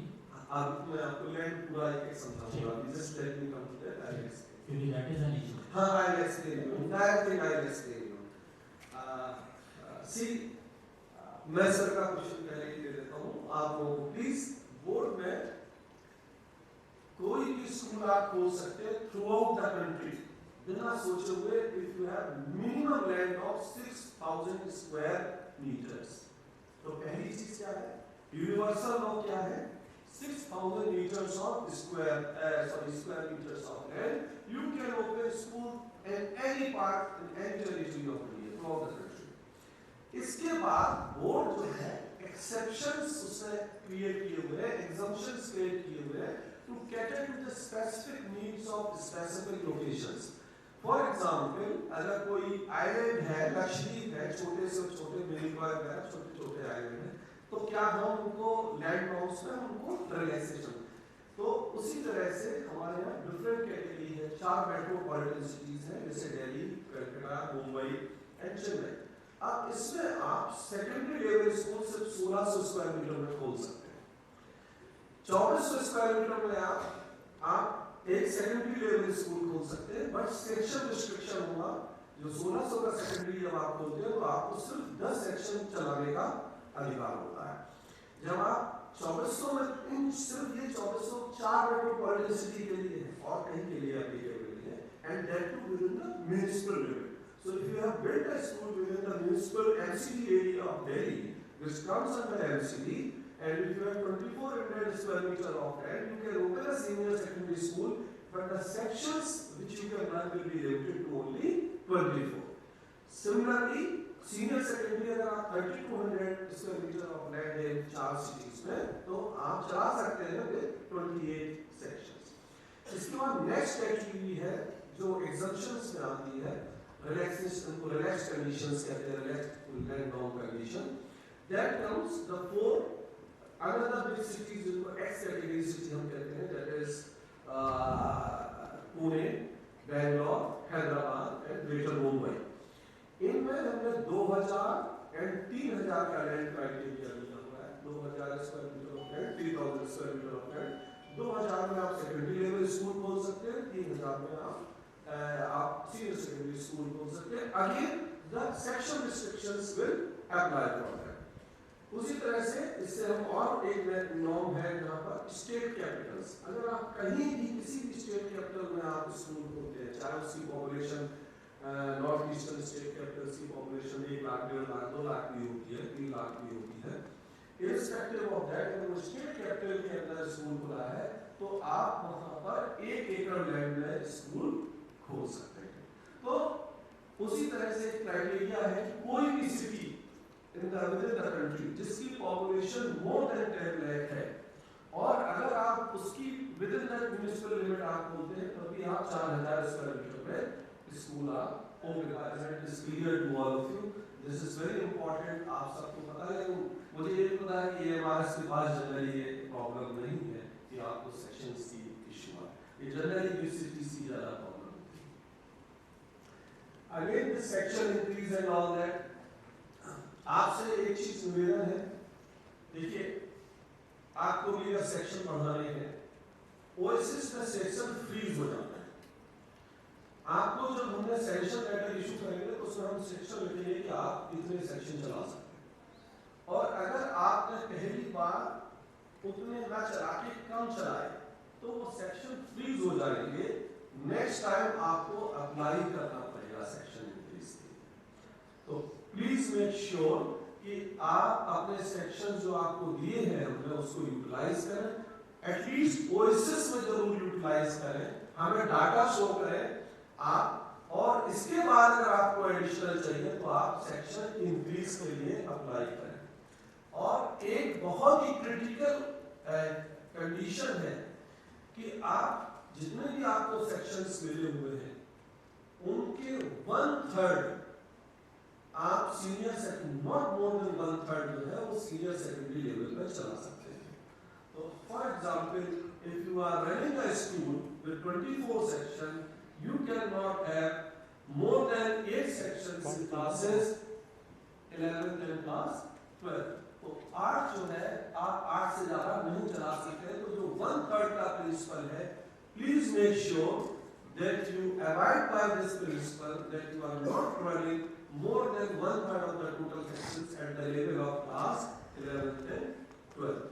अब मैं आपको लैंड पूरा एक समझाऊंगा। Just let me complete that,
क्योंकि दैट इज एन इशू।
हाँ I will explain you entire thing, I will explain you. See मैं सर का क्वेश्चन पहले ही दे देता हूँ आप लोगों को प्लीज। बोर्ड में कोई भी स्कूल आप खोल सकते हैं थ्रू आउट द कंट्री बिना सोचे हुए, if you have minimum land of 6000 square metres. तो पहली चीज क्या है, यूनिवर्सल लॉ क्या है, 6000 meters of square meters of land, you can open school in any part in any territory of India throughout the country. इसके बाद board जो है एक्सेप्शंस उसने क्रिएट किए हुए हैं, एग्जम्पशंस क्रिएट किए हुए हैं to cater to the specific needs of specific locations. For example, अगर कोई आइलैंड है, लक्षद्वीप है, छोटे से छोटे मिनिकॉय है, छोटे छोटे आइलैंड है, तो क्या हम उनको लैंड नॉर्म्स में उनको रिलैक्सेशन। तो उसी तरह से हमारे यहाँ डिफरेंट कैटेगरी है। 4 मेट्रोपॉलिटन सिटीज हैं जैसे दिल्ली, कलकत्ता, मुंबई एंड चेन्नई। अब इसमें आप सेकेंडरी लेवल स्कूल सिर्फ 1600 स्क्वायर मीटर में खोल सकते हैं। 2400 स्क्वायर मीटर में आप एक सेकेंडरी लेवल स्कूल खोल सकते हैं, बट सेक्शन रिस्ट्रिक्शन होगा। जो 1600 का सेकेंडरी जब आप खोलते हैं तो आपको सिर्फ 10 सेक्शन चलाने का अधिकार होता है। जब आप 2400 में सिर्फ ये 2400 4 मेट्रोपॉलिटन सिटी के लिए है और कहीं के लिए एप्लीकेबल है, and that too within the municipal limit. So if you have built a school within the municipal MCD area of Delhi, which comes under MCD, and if you have 2400 square meter of land, you can open a senior secondary school, but the sections which you can run will be limited to only 24. Similarly, senior secondary अगर आप 3200 square metre of land है 4 cities में, तो आप चला सकते हैं with 28 sections. इसके बाद नेक्स्ट कैटेगरी है जो एग्जम्पशंस में आती है, रिलैक्सेशन को रिलैक्स कंडीशंस कहते हैं, relax land norm condition. That comes the 4 another big cities जिनको X कैटेगरी सिटी हम कहते हैं, that is Pune, Bangalore, Hyderabad and greater Mumbai. इनमें हमने 2000 एंड 3000 का लैंड क्राइटेरिया लिया हुआ है। 2000 square metre of land, 3000 square metre of land. 2000 में आप सेकेंडरी लेवल स्कूल खोल सकते हैं, 3000 में आप सीनियर सेकेंडरी स्कूल खोल सकते हैं। Again the section restrictions will apply for that. उसी तरह से इससे हम और एक नॉर्म है यहाँ पर स्टेट कैपिटल्स। अगर आप कहीं भी किसी भी स्टेट कैपिटल में आप स्कूल खोलते हैं, चाहे उसकी population north eastern state Capitals की पॉपुलेशन 1 लाख, 1.5 लाख, 2 लाख भी होती है, 3 लाख भी होती है, इररिस्पेक्टिव ऑफ दैट, अगर वो स्टेट कैपिटल के अंदर स्कूल खुला है तो आप वहाँ पर 1 एकड़ लैंड में स्कूल खोल सकते हैं। तो उसी तरह से क्राइटेरिया है कि कोई भी city in the within the country जिसकी पॉपुलेशन मोर देन 10 लाख है, और अगर आप उसकी within the municipal limit आप बोलते हैं तो भी आप 4000 स्क्वायर मीटर में स्कूल आप ओपन कर सकते हैं। Is clear to all of you, this is very important. आप सबको पता है, मुझे ये पता है कि एमआरएस के पास जनरली ये प्रॉब्लम नहीं है कि आपको सेक्शंस की इशू है, ये जनरली यूसीटीसी ज्यादा प्रॉब्लम होती है। Again this section increase and all that. आपसे एक चीज निवेदन है, देखिए आपको भी अगर सेक्शन बढ़ाने हैं, ओएसिस में सेक्शन फ्रीज हो जाता है। आपको जब हमने सेक्शन लेटर इशू करेंगे तो उसमें हम सेक्शन लिखेंगे कि आप इतने सेक्शन चला सकते हैं, और अगर आपने पहली बार उतने ना चला के कम चलाए तो वो सेक्शन फ्रीज हो जाएंगे। नेक्स्ट टाइम आपको अप्लाई करना पड़ेगा सेक्शन इंक्रीज के लिए। तो प्लीज मेक श्योर कि आप अपने सेक्शन जो आपको दिए हैं हमने उसको यूटिलाइज करें, एटलीस्ट ओएसएस में जरूर यूटिलाइज करें, हमें डाटा शो करें आप। और इसके बाद अगर आपको एडिशनल चाहिए तो आप सेक्शन इंक्रीज के लिए अप्लाई करें। और एक बहुत ही क्रिटिकल कंडीशन है कि आप जितने भी आपको सेक्शंस मिले हुए हैं उनके 1/3 आप senior secondary, not more than 1/3 जो है वो सीनियर सेकेंडरी लेवल पर चला सकते हैं। तो for example, if you are running a school with 24 section, you cannot have more than 8 sections in classes 11th and class 12th। तो 8 जो है आप 8 से ज्यादा नहीं चला सकते। तो जो 1/3 का प्रिंसिपल है, please make sure that you abide by this principle, that you are not running more than 1/3 of the total sections at the level of class 11th and 12th।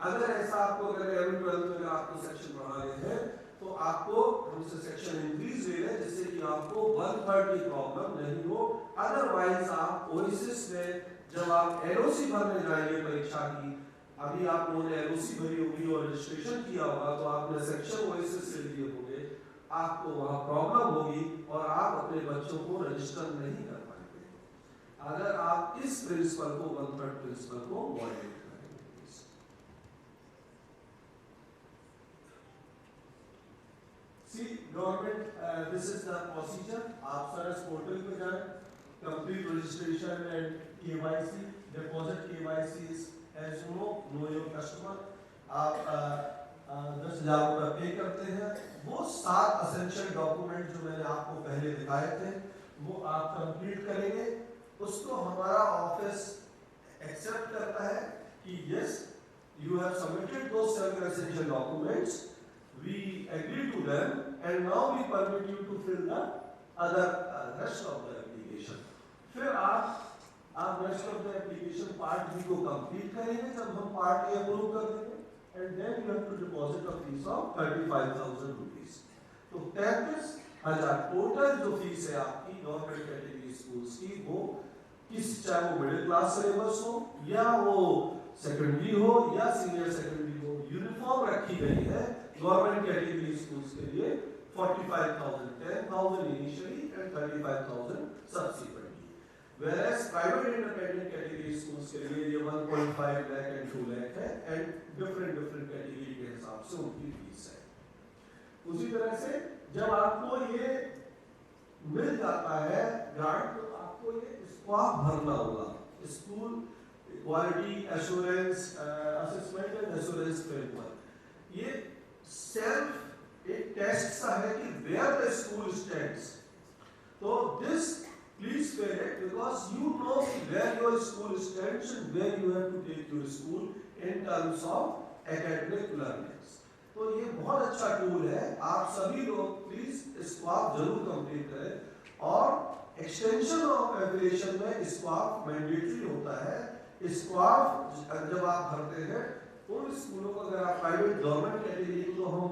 अगर ऐसा आपको अगर 11 12 में आपको सेक्शन बढ़ाने हैं तो आपको हमसे सेक्शन इंक्रीज ले लें जिससे कि आपको 1/3 की प्रॉब्लम नहीं हो। अदरवाइज आप ओएसिस में जब आप एलओसी भरने जाएंगे परीक्षा की, अभी आप लोगों ने एलओसी भरी होगी और रजिस्ट्रेशन किया होगा तो आपने सेक्शन ओएसिस से लिए होंगे, आपको वहां प्रॉब्लम होगी और आप अपने बच्चों को रजिस्टर नहीं कर पाएंगे अगर आप इस प्रिंसिपल को 1/3 प्रिंसिपल को वायलेट करेंगे। Government this is the procedure. आप सरस पोर्टल पे जाएं, complete registration and KYC, deposit KYC as know your customer. आप 10,000 रुपये पे करते हैं। वो 7 असेंशियल डॉक्यूमेंट जो मैंने आपको पहले दिखाए थे वो आप कंप्लीट करेंगे। उसको हमारा ऑफिस एक्सेप्ट करता है कि yes you have submitted those 7 essential documents, we agree to them and now we permit you to fill the other rest of the application। फिर आप rest of the application part B को complete करेंगे। जब हम part A approve कर देंगे and then you have to deposit a fees of 35,000 rupees। तो 33,000 total जो फीस है आपकी गवर्नमेंट कैटेगरी स्कूल्स की, वो चाहे वो मिडिल क्लास सिलेबस हो या वो सेकेंडरी हो या सीनियर सेकेंडरी हो, यूनिफॉर्म रखी गई है गवर्नमेंट कैटेगरी स्कूल्स के लिए 45,000, 10,000 initially and 35,000 subsequently. whereas private independent category schools के लिए ये 1.5 लाख एंड 2 लाख है एंड डिफरेंट कैटेगरी के हिसाब से उनकी फीस है। उसी तरह से जब आपको ये मिल जाता है ग्रांट तो आपको ये स्क्वाब भरना होगा, school quality assurance assessment and assurance framework. ये सेल्फ एक टेस्ट सा है कि वेयर द स्कूल स्टैंड्स। तो this please fill it because you know where your school stands and where you have to take your school in terms of academic learnings. तो ये बहुत अच्छा टूल है, आप सभी लोग प्लीज इसको आप जरूर कंप्लीट करें। और एक्सटेंशन ऑफ एफिलिएशन में इसको आप मैंडेटरी होता है। इसको आप जब आप भरते हैं उन स्कूलों को, अगर आप प्राइवेट गवर्नमेंट कैटेगरी तो हम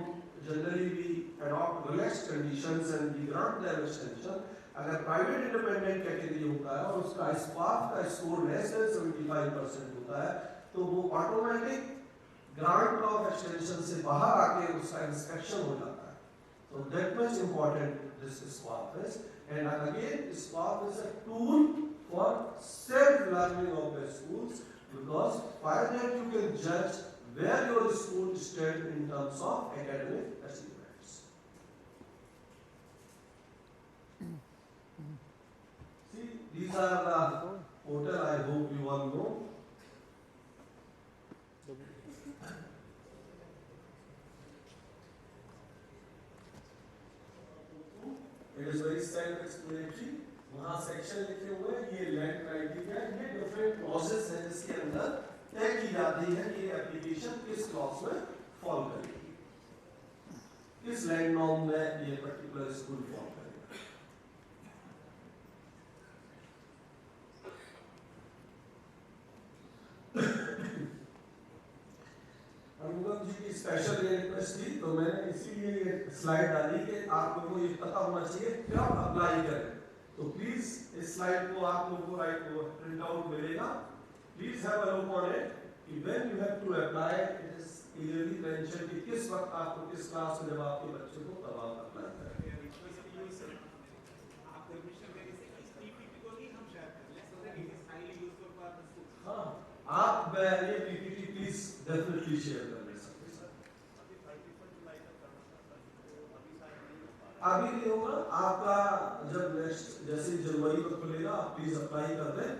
जनरली भी adopt relaxed conditions and we grant them extension. अगर प्राइवेट इंडिपेंडेंट कैटेगरी होता है और उसका स्टाफ का स्कोर लेस देन 75% होता है तो वो ऑटोमेटिक ग्रांट ऑफ एक्सटेंशन से बाहर आके उसका इंस्पेक्शन हो जाता है। So that much important this SWAP is, and again SWAP is a tool for self-learning of the schools because by that you can judge where your school stands in terms of academic achievements. See, these are the portal I hope you all know. It is very self-explanatory। वहाँ section लिखे हुए हैं, ये land criteria, ये different clauses हैं जिसके अंदर तय की जाती है कि एप्लीकेशन किस क्लॉज में फॉल करेगी, किस लैंड नॉर्म में ये पर्टिकुलर स्कूल फॉल करेगा। अनुपम जी की स्पेशल रिक्वेस्ट थी, तो मैंने इसीलिए ये स्लाइड डाली कि आप लोगों को ये पता होना चाहिए कब अप्लाई करें। तो प्लीज इस स्लाइड को आप लोगों को राइट को प्रिंट आउट मिलेगा। Please have a look on it कि when you have to apply, it is clearly mention कि किस वक्त आपको किस क्लास में जब आपके बच्चे को तब आप अप्लाई करें। हाँ, आप ये पीपीटी प्लीज डेफिनेटली शेयर कर ले सकते हैं। अभी नहीं होगा आपका, जब नेक्स्ट जैसे जनवरी को खुलेगा आप प्लीज अप्लाई कर दें।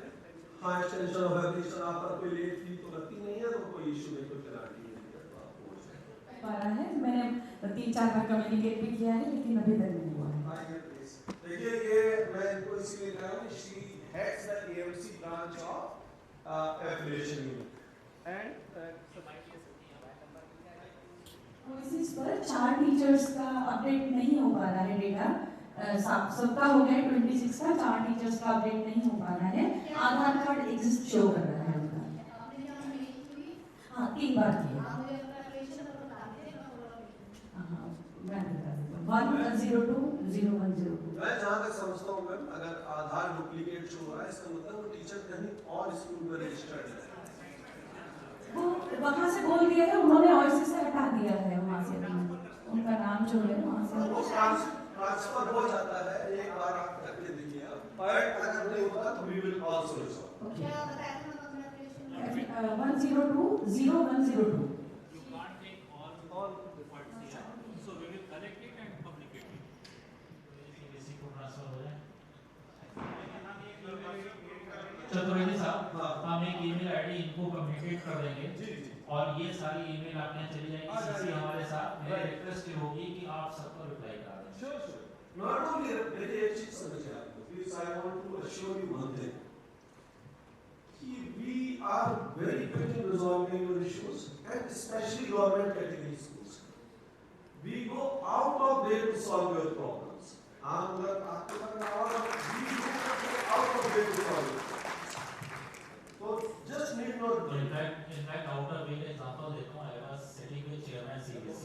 हाँ, एक्सटेंशन ऑफ एप्लीकेशन आप पर कोई लेट फी तो लगती नहीं है, तो कोई इशू नहीं, कोई पेनल्टी नहीं है, तो आप हो जाए।
पा रहा है, मैंने 3-4 बार कम्युनिकेट भी किया है, लेकिन अभी तक नहीं हुआ है।
आइए प्लीज। देखिए ये मैं इनको इसलिए कह रहा हूँ, she heads the AMC branch of affiliation unit and
इस पर 4 टीचर्स का अपडेट नहीं हो पा रहा है डेटा। सबका हो गया 26 का, 4 टीचर्स का अपडेट नहीं हो पा रहा है। आधार कार्ड एग्जिस्ट शो कर रहा है उनका। हाँ, 3 बार किया। हाँ, मैं बता देता हूँ। 1020102।
मैं जहाँ तक समझता हूँ मैम, अगर आधार डुप्लीकेट शो हो रहा है, इसका मतलब वो टीचर कहीं और स्कूल में रजिस्टर्ड है।
वो वहाँ से बोल दिया था, उन्होंने ऑयसी से हटा दिया है, वहाँ से उनका नाम जो है वहाँ से
वो ट्रांसफर हो जाता है, एक बार आप करके देखिए। पर अगर नहीं होता तो we will also resolve.
Okay. 1020102।
Chaturvedi साहब, हम एक ईमेल आईडी इनको कम्युनिकेट कर देंगे
जी।
और ये सारी ईमेल आपके यहाँ चली जाएगी सीसी हमारे साथ। मेरी रिक्वेस्ट ये होगी कि आप सबको रिप्लाई करा दें।
श्योर। नॉट ओनली देखिए, एक चीज समझिए आप, please I want to assure you one thing कि we are very quick in resolving your issues and specially government category schools. We go out of there to solve your problems. आप अगर आपके पास और we go out of there to solve. So just need not.
In fact, out of way example देता हूँ। I was sitting with chairman CBC,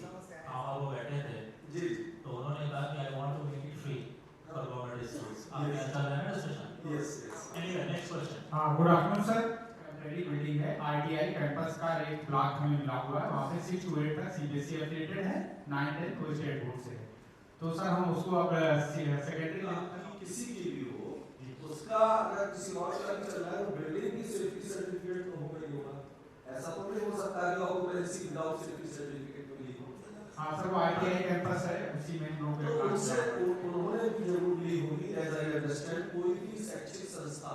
आप वो बैठे थे
जी।
तो उन्होंने कहा कि I want to make it free for government schools। आप क्या चल रहा है ना discussion?
Yes, yes.
Anyway, next question।
हाँ, good afternoon sir. Library building है, आईटीआई कैंपस का एक ब्लॉक में मिला हुआ है, वहाँ पे 6 to 8 तक सीबीएसई एफिलिएटेड है, 9 10 कोई स्टेट बोर्ड से। तो सर हम उसको अब सेकेंडरी
किसी की भी हो, उसका अगर किसी और का भी चल रहा है, तो बिल्डिंग की सेफ्टी सर्टिफिकेट तो होगा ही होगा। ऐसा तो नहीं हो सकता कि ऑक्यूपेंसी विदाउट सेफ्टी सर्टिफिकेट को ली हो।
हाँ सर, वो आईटीआई कैंपस है, उसी में हम
तो
लोग
उनसे उन्होंने भी जरूर ली होगी। एज आई अंडरस्टैंड, कोई भी शैक्षिक संस्था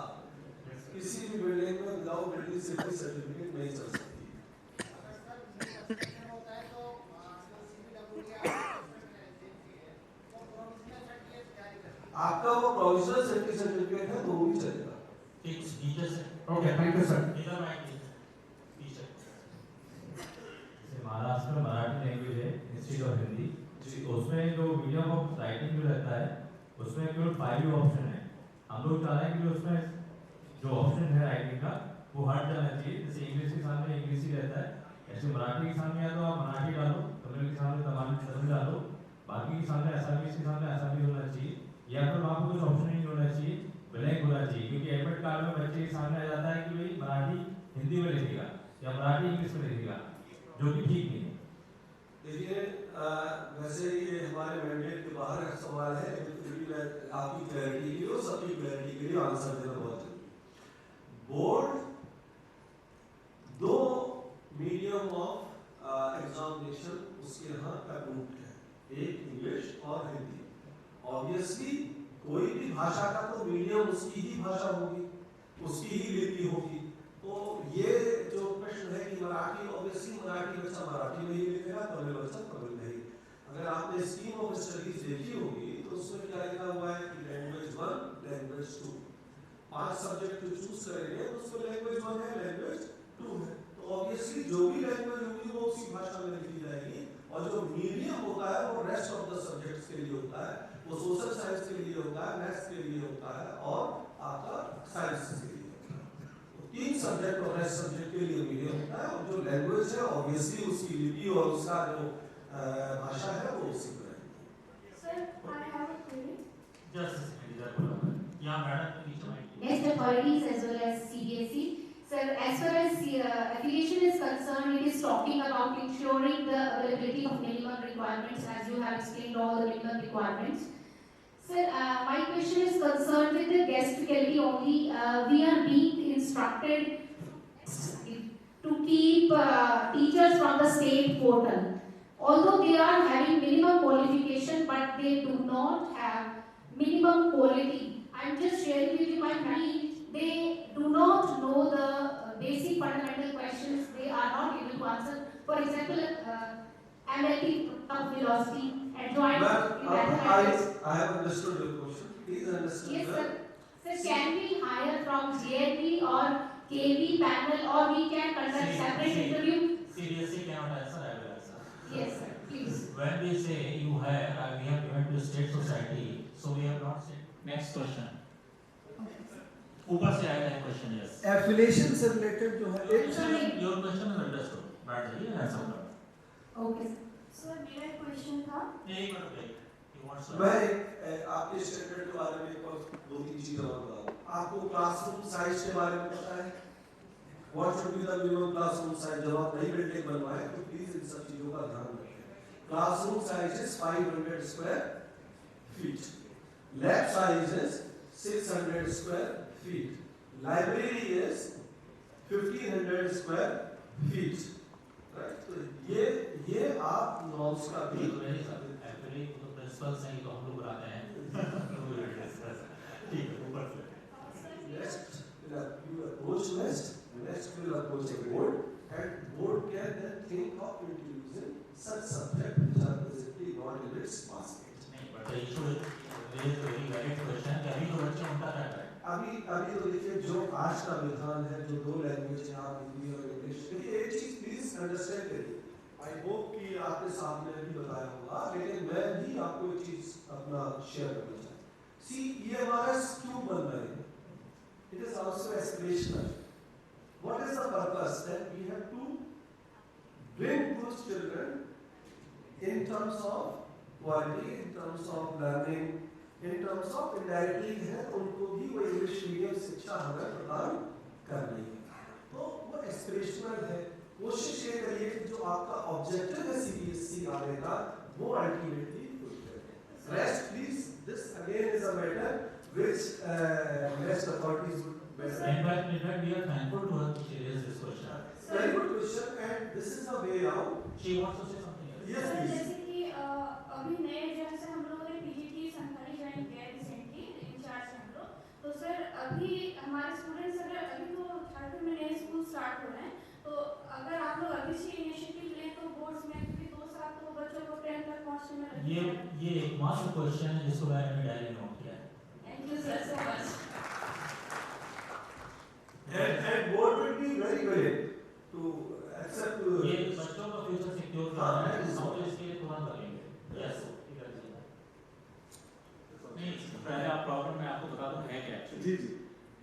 किसी भी बिल्डिंग में विदाउट बिल्डिंग सेफ्टी सर्टिफिकेट नहीं चल सकती। आपका वो प्रोविजनल सेफ्टी सर्टिफिकेट है, वो भी चलेगा।
एक टीचर से
ओके, थैंक यू सर।
इधर माइक टीचर।
महाराष्ट्र में मराठी लैंग्वेज है, इंस्टीट्यूट ऑफ हिंदी
जी।
तो उसमें जो मीडियम ऑफ राइटिंग जो रहता है उसमें केवल 5 ऑप्शन है। हम लोग चाह रहे हैं कि उसमें जो ऑप्शन है राइटिंग का वो हट जाना चाहिए। जैसे इंग्लिश के सामने इंग्लिश ही रहता है, ऐसे मराठी के सामने या तो आप मराठी डालो, तमिल के सामने तमिल डालो, बाकी के सामने असमीज के सामने असमीज होना चाहिए, या फिर वहाँ पर कुछ ऑप्शन नहीं होना चाहिए, ब्लैंक होना चाहिए। क्योंकि एडमिट कार्ड में बच्चे के सामने आ जाता है कि भाई मराठी हिंदी में लिखेगा या मराठी इंग्लिश में लिखेगा, जो कि ठीक नहीं है।
देखिए, वैसे ये हमारे मैंडेट के बाहर का सवाल है, लेकिन मैं आपकी क्लैरिटी के लिए और सबकी क्लैरिटी के लिए आंसर देना बहुत जरूरी। बोर्ड 2 मीडियम ऑफ एग्जामिनेशन उसके यहाँ अप्रूव्ड है, एक इंग्लिश और हिंदी। ऑब्वियसली कोई भी भाषा का तो मीडियम उसकी ही भाषा होगी, उसकी ही लिपि होगी। तो ये जो प्रश्न है कि मराठी, ऑब्वियसली मराठी बच्चा मराठी में ही लिखेगा, तमिल बच्चा तमिल में ही। अगर आपने स्कीम ऑफ स्टडीज देखी होगी तो उसमें क्या लिखा हुआ है कि लैंग्वेज 1 लैंग्वेज 2, 5 सब्जेक्ट चूज करेंगे तो उसमें लैंग्वेज 1 है लैंग्वेज 2 है। तो ऑब्वियसली जो भी लैंग्वेज होगी वो उसी भाषा में लिखी जाएगी, और जो मीडियम होता है वो रेस्ट ऑफ द सब्जेक्ट्स के लिए होता है, वो सोशल साइंस के लिए होता है, मैथ्स के लिए होता है और आपका साइंस के लिए होता है। तो तीन सब्जेक्ट और हर सब्जेक्ट के लिए मीडियम होता है, और जो लैंग्वेज है ऑब्वियसली उसकी लिपि और उसका जो भाषा है वो उसी पर है।
Sir, I have a query.
Just a second, इधर बोलो। यहाँ मैडम के बीच में
Next authorities as well as CBSE. Sir, as far as affiliation is concerned, it is talking about ensuring the availability of minimum requirements, as you have explained all the minimum requirements. Sir, my question is concerned with the guest faculty only. We are being instructed to keep teachers from the state portal. Although they are having minimum qualification, but they do not have minimum quality. I'm just sharing with you my mind. They do not know the basic fundamental questions. They are not able to answer. For example, MLT of velocity, adjoint mathematics.
I have understood your question. Please understand.
Yes, sir. Sir, can we hire from JNV or KV panel, or we can conduct separate interview?
CBSE cannot answer, I will answer.
Yes, sir. Please.
When we say you hire, we have given to state society, so we have not said. Next question. ऊपर से आया है question, yes.
Affiliation से related जो है
Your question is understood. बैठ जाइए, answer करो.
Okay, sir.
सर मेरा एक क्वेश्चन था।
एक minute break. You want to?
मैं आपके स्टैंडर्ड के बारे में एक और दो तीन चीजें और बताऊं। आपको क्लासरूम साइज के बारे में पता है? What should be the minimum classroom size? जब आप नई बिल्डिंग बनवाएं तो प्लीज इन सब चीजों का ध्यान रखें। Classroom size is 500 square feet. Lab size is 600 square feet. Library is 1500 square feet. Right? तो ये आप नॉर्म्स का भी
एक्चुअली तो प्रिंसिपल से ही तो हम लोग बुलाते हैं। ठीक है, ऊपर से।
Next, you approach next will approach a board, and board can then think of introducing such subject which are presently not in its basket.
नहीं, but the issue is very valid question कि अभी तो बच्चे उनका क्या करें?
अभी तो देखिए जो आज का विधान है, जो दो लैंग्वेज है, आप हिंदी और इंग्लिश, देखिए एक चीज प्लीज अंडरस्टैंड करिए। आई होप कि आपके सामने भी बताया होगा, लेकिन मैं भी आपको एक चीज अपना शेयर करना चाहता हूँ। सी ये हमारा क्यों बन रहे हैं? It is also aspirational. What is the purpose? That we have to bring those children in terms of quality, in terms of learning, in terms of indirectly है उनको भी वो इंग्लिश मीडियम शिक्षा हमें प्रदान करनी है। तो वो एस्पिरेशनल है। कोशिश ये करिए कि जो आपका ऑब्जेक्टिव है CBSE आने का वो अल्टीमेटली फुलफिल करें। Rest please, this again is a matter which next authorities would better.
In fact, we are thankful to her to raise this question.
Very good question, and this is the way out.
She wants to say something else.
Yes,
sir
please.
जैसे कि अभी नए जैसे हम लोगों ने PGT संस्थानी join किया रिसेंटली इंचार्ज हम लोग, तो सर अभी हमारे स्टूडेंट्स अगर अभी तो थर्ड में नए स्कूल स्टार्ट हो रहे हैं, तो अगर आप लोग अभी से इनिशिएटिव लें तो बोर्ड्स में क्योंकि 2 साल तो बच्चों को 10 तक पहुंचने में लगेगा।
ये एकमात्र क्वेश्चन है जिसको मैंने डायरी में नोट किया है।
Thank you sir so much.
And board will be very willing to accept.
ये बच्चों का फ्यूचर सिक्योर करना है, हम तो इसके लिए तुरंत करेंगे। यस,
नहीं, पहले आप प्रॉब्लम मैं आपको बता दूं है क्या एक्चुअली।
जी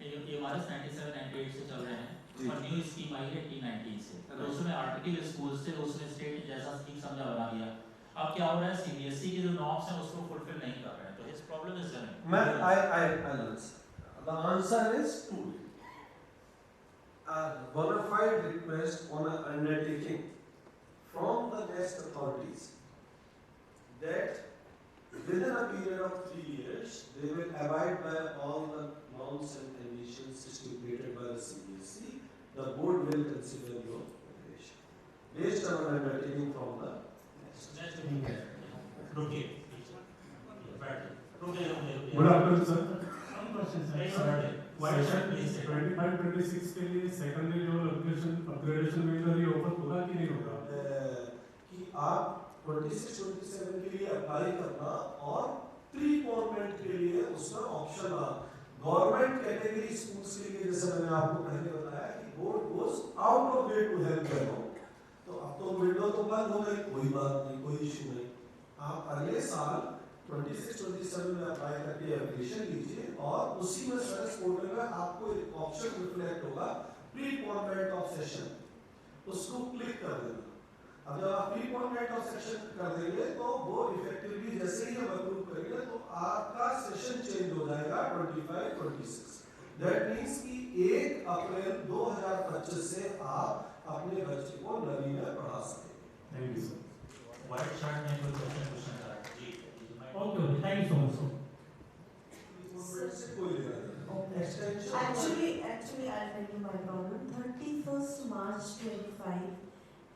ये हमारे 97 98 से चल रहे हैं और न्यू स्कीम आई है T19 से, तो उसमें आर्टिकल स्कूल से उसने स्टेट जैसा स्कीम समझा बना दिया। अब क्या हो रहा है, CBSE के जो नॉर्म्स हैं उसको फुलफिल नहीं कर रहे हैं, तो इस problem is running.
I'll answer. The answer is two. A bona fide request on an undertaking from the next authorities that within a period of 3 years they will abide by all the norms and conditions stipulated by the CBSE. The board will consider your application based on an undertaking from the next.
रुकिए,
good afternoon sir.
Question
25-26 के लिए secondary level upgradation में ये offer होगा कि नहीं होगा?
कि आप 26-27 के लिए अप्लाई करना और प्री कॉन्वेंट के लिए उसका ऑप्शन गवर्नमेंट कैटेगरी स्कूल्स के लिए, जैसे मैंने आपको पहले बताया कि board goes out of way to help them. तो अब तो विंडो तो बंद हो गई, कोई बात नहीं, कोई इशू नहीं। आप अगले साल 26-27 में अप्लाई करके एप्लीकेशन लीजिए और उसी में सर्विस पोर्टल में आपको एक ऑप्शन रिफ्लेक्ट होगा प्रीपोनमेंट ऑफ सेशन, उसको क्लिक कर देना। अब जब आप प्रीपोनमेंट ऑफ सेशन कर देंगे तो वो इफेक्टिवली जैसे ही हम अप्रूव करेंगे तो आपका सेशन चेंज हो जाएगा 25-26। दैट मीन्स कि 1 अप्रैल 2025 से आप अपने बच्चे को नवी में पढ़ा सकेंगे।
Thank you sir.
White shirt में कोई क्वेश्चन था जी?
Okay, thank you so much sir.
से कोई लेना नहीं। Extension
Actually, I'll tell you my problem. 31st March 25.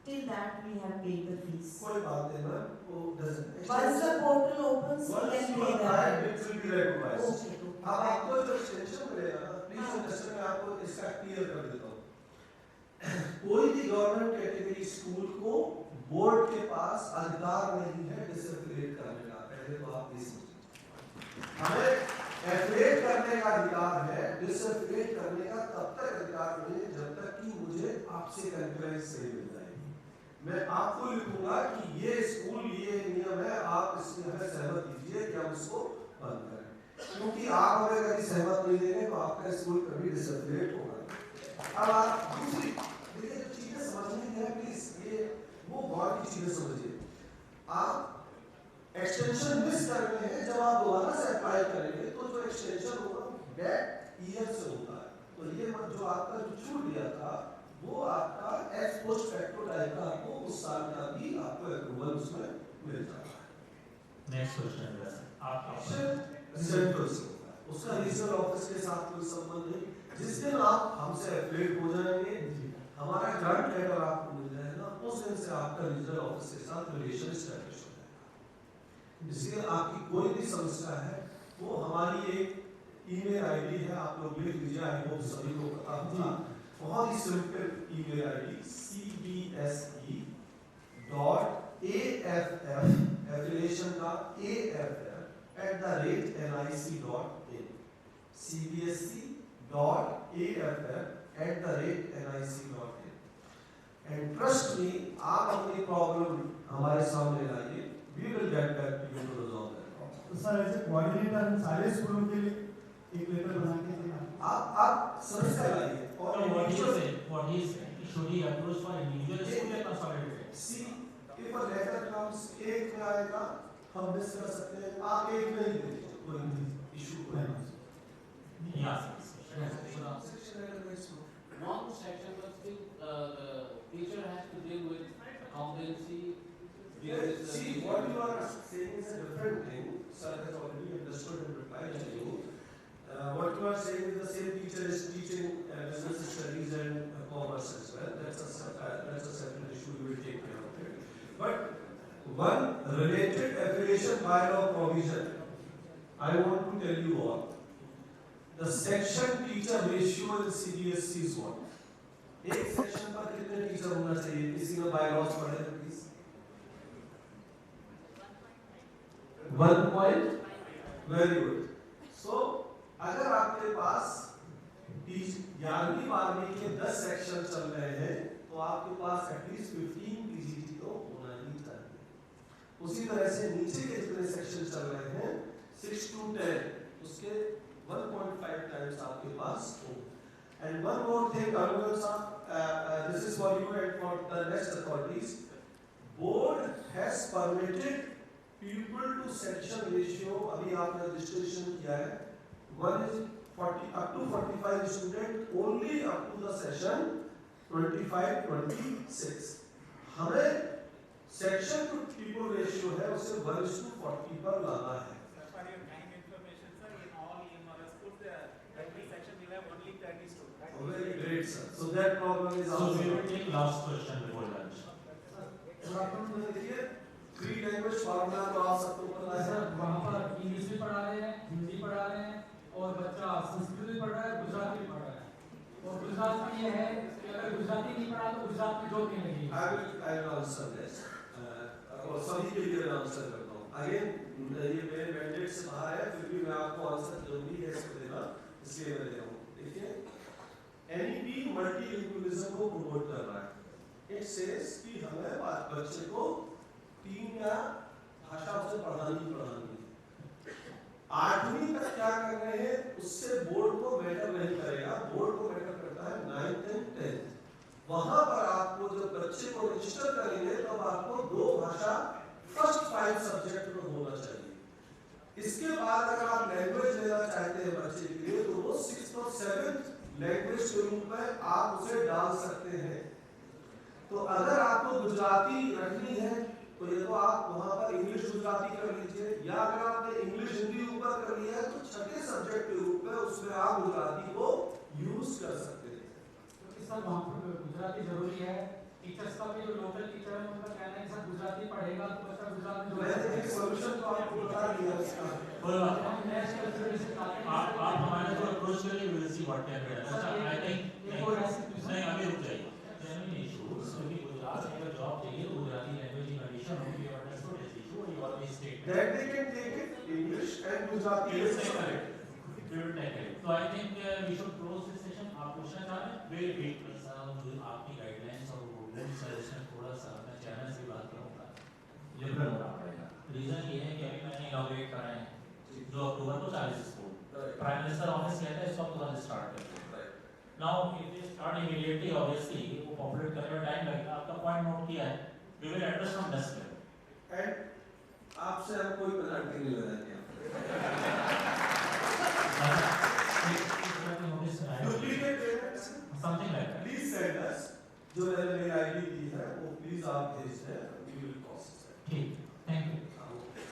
Till that we have paid the fees.
कोई बात नहीं मैम, वो doesn't
Once the portal opens, we
once
can
you
pay
apply,
that.
it will be recognized।
Okay, okay.
अब आपको जो extension मिलेगा ना, please understand, मैं आपको इसका क्लियर कर देता हूँ। कोई भी गवर्नमेंट कैटेगरी स्कूल को बोर्ड के पास अधिकार नहीं है डिसएफिलिएट करने का। पहले तो आप ये समझिए, हमें एफिलिएट करने का अधिकार है, डिसएफिलिएट करने का तब तक अधिकार नहीं है जब तक कि मुझे आपसे कंप्लेंट नहीं मिल जाएगी। मैं आपको लिखूंगा कि ये स्कूल ये नियम है, आप इसमें हमें सहमत दीजिए कि हम इसको बंद करें, क्योंकि आप हमें कभी सहमत नहीं देंगे तो आपका स्कूल कभी डिसएफिलिएट होगा। अब आप दूसरी देखिए जो चीजें समझने की है प्लीज, ये वो बहुत की चीजें समझिए। आप एक्सटेंशन मिस कर रहे हैं, जब आप दोबारा से अप्लाई करेंगे तो जो एक्सटेंशन होगा बैक ईयर से होता है, तो ये जो आपका जो छूट गया था वो आपका एक्स पोस्ट फैक्टो टाइप का आपको उस साल का भी आपको अप्रूवल उसमें मिल जाता है।
नेक्स्ट क्वेश्चन है आप
सेंट्रल से होता है, उसका रीजनल ऑफिस के साथ कोई संबंध नहीं। जिस दिन आप हमसे एफिलिएट हो जाएंगे, हमारा ग्रांट लेटर आपको मिल जाएगा, उस दिन से आपका रीजनल ऑफिस के साथ रिलेशन एस्टैब्लिश हो जाएगा। इसलिए आपकी कोई भी समस्या है वो हमारी एक ईमेल आईडी है, आप लोग लिख लीजिए, आई होप सभी को पता होगा। बहुत ही simple email ID cbse.aff affiliation का aff@nic.in cbse.aff@nic.in and trust me, आप अपनी प्रॉब्लम हमारे सामने लाइए, we will get back to you to resolve that problem।
तो सर ऐसे कोऑर्डिनेटर हम सारे स्कूलों के लिए एक लेटर बना के देना।
आप समस्या लाइए और
what he is should he approach for individual school या consolidated?
See, if a letter comes, एक में आएगा, हम मिस कर सकते हैं, आप एक में ही भेजिए, कोई इशू नहीं।
Yeah.
One section but still the teacher has to deal with accountancy.
See, what you are saying is a different thing. Sir has already understood and replied to you. What you are saying is the same teacher is teaching business studies and commerce as well. That's a separate issue. We will take care of it. But one related affiliation bylaw provision, I want to tell you all. The section teacher ratio in CBSE is what? एक section पर कितने teacher होना चाहिए? किसी ने bylaws पढ़े हैं please? 1 point. Very good. So अगर आपके पास 11वीं 12वीं के 10 सेक्शन चल रहे हैं तो आपके पास एटलीस्ट 15 पीजीटी तो होना ही चाहिए। उसी तरह से नीचे के जितने सेक्शन चल रहे हैं 6 to 10 उसके 1.5 times आपके पास हो। And one more thing, Arungal sir, this is for you and for the next authorities. Board has permitted pupil to section ratio, अभी आपने registration किया है, one is 40 up to 45 student only up to the session 25-26. हमें section to pupil ratio है उसे 1:40 पर लाना है। Very great, sir. So that problem is
So
also.
we will take last question before lunch.
देखिए 3 language formula तो आप सबको पता है।
सर वहाँ पर इंग्लिश भी पढ़ा रहे हैं, हिंदी पढ़ा रहे हैं और बच्चा संस्कृत भी पढ़ रहा है, गुजराती भी पढ़ रहा है। और गुजरात में ये है कि अगर गुजराती नहीं पढ़ा तो गुजरात में जॉब नहीं लगेगी।
I will answer this. और सभी के लिए आंसर करता हूँ। Again ये मेरे मैंडेट से बाहर है, फिर भी मैं आपको आंसर जरूरी है इसको देना, इसलिए मैं दे रहा हूँ। देखिए NEP मल्टीलिंगुअलिज्म को प्रमोट कर रहा है। It says कि हमें बच्चे को 3 या भाषा से पढ़ानी। 8वीं तक क्या कर रहे हैं उससे बोर्ड को मैटर नहीं करेगा, बोर्ड को मैटर करता है 9th and वहां पर आपको जब बच्चे को रजिस्टर करेंगे तब आपको 2 भाषा फर्स्ट 5 सब्जेक्ट में होना चाहिए। इसके बाद अगर आप लैंग्वेज लेना चाहते हैं बच्चे के लिए तो वो 6th और 7th लैंग्वेज के रूप में आप उसे डाल सकते हैं। तो अगर आपको गुजराती रखनी है तो ये तो आप वहां पर इंग्लिश गुजराती कर लीजिए, या अगर आपने इंग्लिश हिंदी ऊपर कर लिया है तो 6ठे सब्जेक्ट के रूप में उसमें आप गुजराती को यूज कर सकते हैं।
क्योंकि सर वहाँ पर गुजराती जरूरी है, टीचर्स का भी जो लोकल टीचर है उनका कहना है सर गुजराती पढ़ेगा तो बच्चा गुजरात में
मैंने एक सॉल्यूशन तो आपको बता दिया इसका।
कोई बात नहीं, आप हमारे को अप्रोच करिए, will see what can be done. I think नहीं अभी रुक जाइए, जेन्युइन इश्यूज क्योंकि गुजरात में अगर जॉब चाहिए तो गुजराती लैंग्वेज की कंडीशन होगी और understood this issue you always state
That they can take it English and Gujarati is separate.
We will take it. So I think we should close this session. आप पूछना चाह रहे हैं? We'll wait for some आपकी guidelines और rule suggestion थोड़ा सा मैं चैनल से बात करूँगा, लिबरल होना पड़ेगा। रीजन ये है कि अभी मैंने इनॉग्रेट कर रहे हैं जो अक्टूबर को 40 स्कूल प्राइम मिनिस्टर ऑफिस कहता है इस वक्त तुरंत स्टार्ट करते हैं। Now if they start immediately obviously वो पॉपुलेट करने में टाइम लगेगा। आपका पॉइंट नोट किया है, we will address from desk level
And आपसे हम कोई पेनल्टी नहीं लगाएंगे।